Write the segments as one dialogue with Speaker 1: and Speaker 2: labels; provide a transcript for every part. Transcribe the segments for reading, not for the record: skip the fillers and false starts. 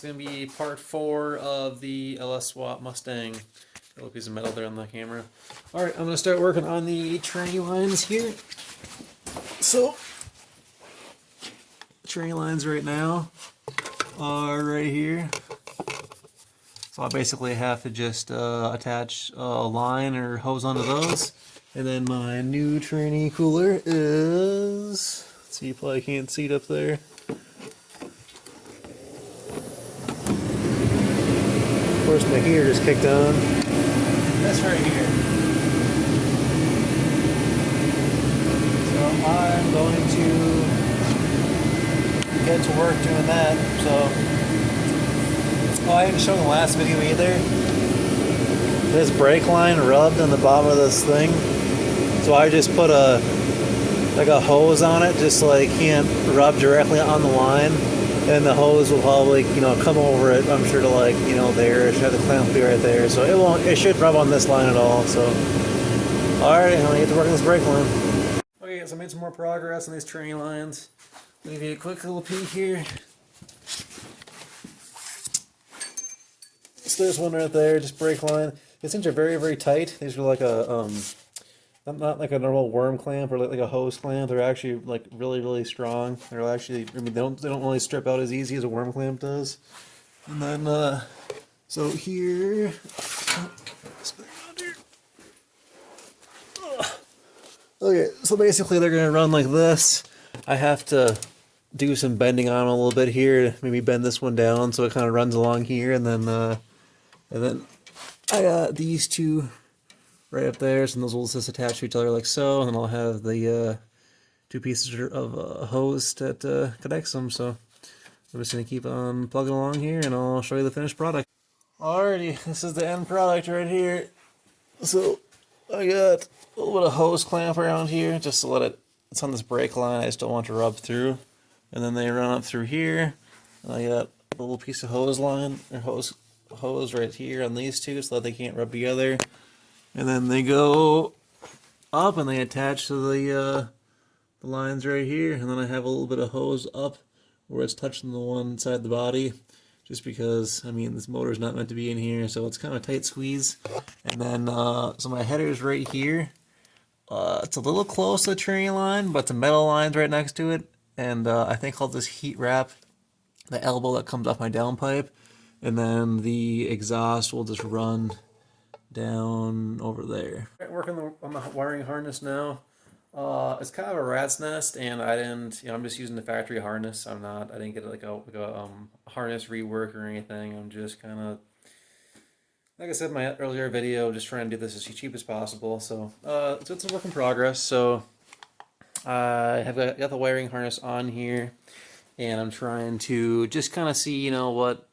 Speaker 1: going to be part 4 of the LS swap Mustang. A little piece of metal there on the camera. Alright, I'm going to start working on the tranny lines here. So, tranny lines right now are right here. So I basically have to just attach a line or hose onto those. And then my new tranny cooler is... Let's see, you probably can't see it up there. Of course, my heater just kicked on. That's right here. So I'm going to get to work doing that. So, I didn't show in the last video either. This brake line rubbed on the bottom of this thing. So I just put a hose on it, just so it can't rub directly on the line. And the hose will probably, come over it, I'm sure, to there. It should have the clamp be right there. So it should rub on this line at all. So, alright, I'm gonna get to work on this brake line. Okay, so I made some more progress on these tranny lines. I'll give you a quick little peek here. So there's one right there, just brake line. These things are very, very tight. These are like a, not like a normal worm clamp or like a hose clamp. They're actually like really, really strong. They're actually, they don't really strip out as easy as a worm clamp does. And then, so here, okay, so basically they're gonna run like this. I have to do some bending on them a little bit here. Maybe bend this one down so it kind of runs along here, and then I got these two right up there, so those will just attach to each other like so, and then I'll have the two pieces of hose that connects them. So I'm just gonna keep on plugging along here, and I'll show you the finished product. Alrighty, this is the end product right here. So I got a little bit of hose clamp around here, just to let it's on this brake line. I just don't want to rub through, and then they run up through here. And I got a little piece of hose line or hose right here on these two, so that they can't rub together. And then they go up and they attach to the lines right here. And then I have a little bit of hose up where it's touching the one side of the body, just because, I mean, this motor is not meant to be in here, so it's kind of a tight squeeze. And then, so my header's right here. It's a little close to the tranny line, but the metal line's right next to it. And I think I'll just heat wrap the elbow that comes off my downpipe. And then the exhaust will just run down over there. Working on the wiring harness now. It's kind of a rat's nest, and I didn't, I'm just using the factory harness. I didn't get like a harness rework or anything. I'm just kind of, like I said in my earlier video, just trying to do this as cheap as possible. So, it's a work in progress. So, I have got the wiring harness on here, and I'm trying to just kind of see, what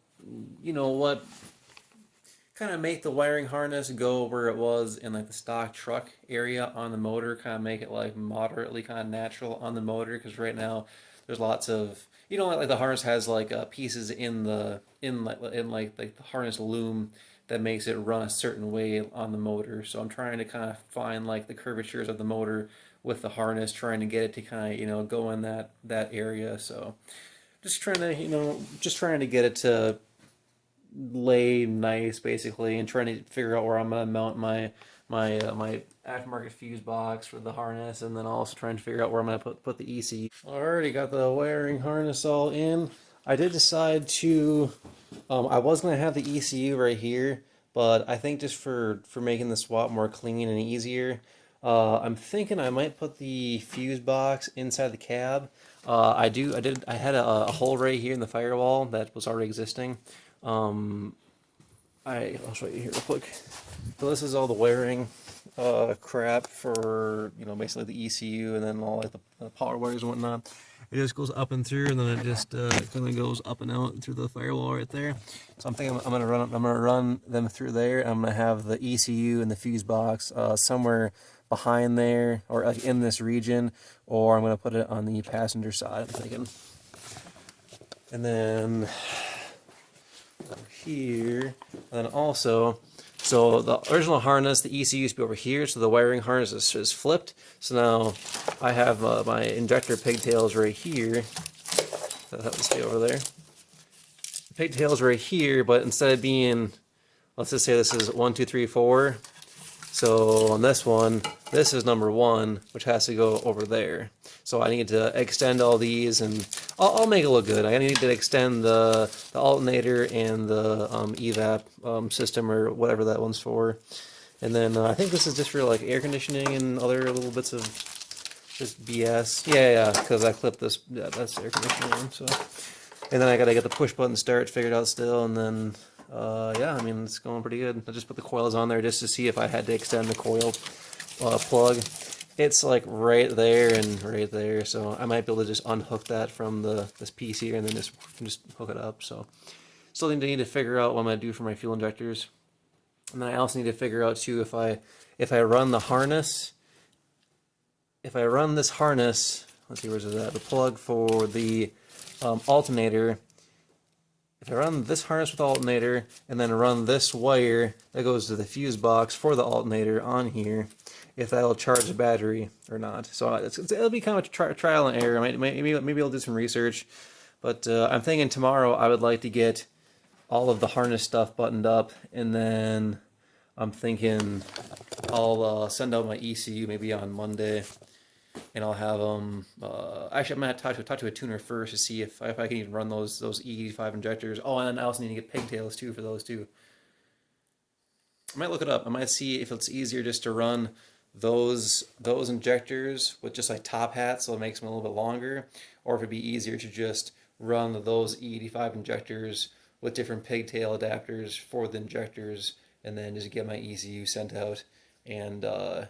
Speaker 1: kind of make the wiring harness go where it was in like the stock truck area on the motor, kind of make it like moderately kind of natural on the motor, because right now there's lots of, like the harness has like pieces in the harness loom that makes it run a certain way on the motor. So I'm trying to kind of find like the curvatures of the motor with the harness, trying to get it to kind of go in that area. So just trying to get it to lay nice, basically, and trying to figure out where I'm gonna mount my aftermarket fuse box for the harness, and then also trying to figure out where I'm gonna put the ECU. Already got the wiring harness all in. I did decide to, I was gonna have the ECU right here, but I think just for making the swap more clean and easier, I'm thinking I might put the fuse box inside the cab. I had a hole right here in the firewall that was already existing. I'll show you here real quick. So this is all the wiring crap for, basically the ECU, and then all like the power wires and whatnot. It just goes up and through, and then it just kind of goes up and out through the firewall right there. So I'm thinking I'm gonna run them through there. I'm gonna have the ECU and the fuse box somewhere behind there, or like in this region, or I'm gonna put it on the passenger side, I'm thinking. And then here, and then also, so the original harness, the ECU used to be over here, so the wiring harness is flipped. So now I have my injector pigtails right here. That will stay over there. pigtail's right here, but instead of being, let's just say this is 1, 2, 3, 4. So on this one, this is number 1, which has to go over there. So I need to extend all these, and I'll make it look good. I need to extend the alternator and the evap system, or whatever that one's for. And then I think this is just for like air conditioning and other little bits of just BS. Yeah, because I clipped this. Yeah, that's the air conditioning. So, and then I gotta get the push button start figured out still, and then yeah, I mean, it's going pretty good. I just put the coils on there just to see if I had to extend the coil plug. It's like right there and right there, so I might be able to just unhook that from this piece here and then just hook it up. So still need to figure out what I'm gonna do for my fuel injectors, and then I also need to figure out too if I run the harness, if I run this harness. Let's see, where's it at? The plug for the alternator. If I run this harness with the alternator and then run this wire that goes to the fuse box for the alternator on here, if that'll charge the battery or not. So it'll be kind of a trial and error. Maybe I'll do some research, but I'm thinking tomorrow I would like to get all of the harness stuff buttoned up, and then I'm thinking I'll send out my ECU maybe on Monday. And I'll have them. Actually, I'm gonna talk to a tuner first to see if I can even run those E85 injectors. Oh, and I also need to get pigtails too for those too. I might look it up. I might see if it's easier just to run those injectors with just like top hats, so it makes them a little bit longer, or if it'd be easier to just run those E85 injectors with different pigtail adapters for the injectors, and then just get my ECU sent out. And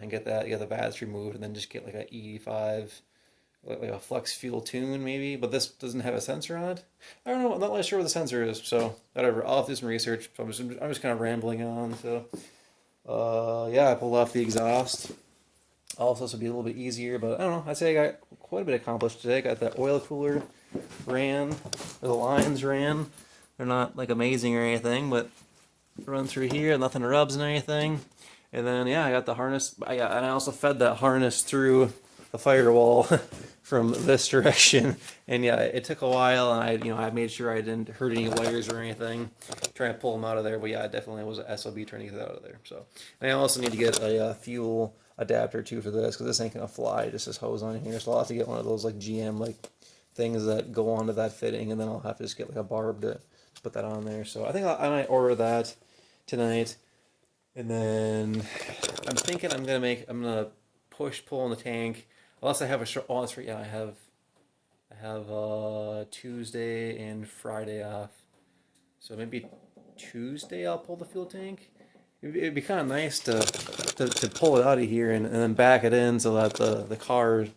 Speaker 1: get the valves removed, and then just get like a E85, like a flex fuel tune maybe. But this doesn't have a sensor on it. I don't know. I'm not really sure what the sensor is. So whatever. I'll have to do some research. So I'm just kind of rambling on. So yeah, I pulled off the exhaust. Also, this will be a little bit easier. But I don't know. I'd say I got quite a bit accomplished today. Got that oil cooler ran. The lines ran. They're not like amazing or anything, but run through here. Nothing rubs and anything. And then, yeah, I got the harness. And I also fed that harness through the firewall from this direction. And yeah, it took a while, and I made sure I didn't hurt any wires or anything, trying to pull them out of there. But yeah, it definitely was an SOB trying to get that out of there. So, and I also need to get a fuel adapter too for this, because this ain't gonna fly. Just this hose on here. So I'll have to get one of those like GM like things that go onto that fitting, and then I'll have to just get like a barb to put that on there. So I think I might order that tonight. And then I'm thinking I'm gonna push pull in the tank, unless I have a short. Oh, that's right. Yeah, I have Tuesday and Friday off, so maybe Tuesday I'll pull the fuel tank. It'd be kind of nice to pull it out of here and then back it in, so that the car,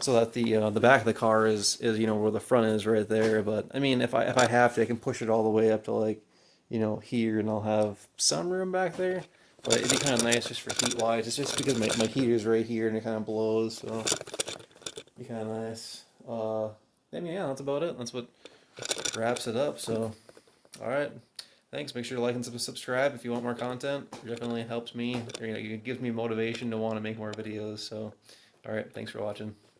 Speaker 1: so that the back of the car is where the front is right there. But I mean, if I have to, I can push it all the way up to like here, and I'll have some room back there. But it'd be kind of nice just for heat wise. It's just because my heater's right here and it kind of blows, so it'd be kind of nice. I mean, yeah, that's about it. That's what wraps it up. So, all right, thanks. Make sure to like and subscribe if you want more content. It definitely helps me. It gives me motivation to want to make more videos. So, all right, thanks for watching.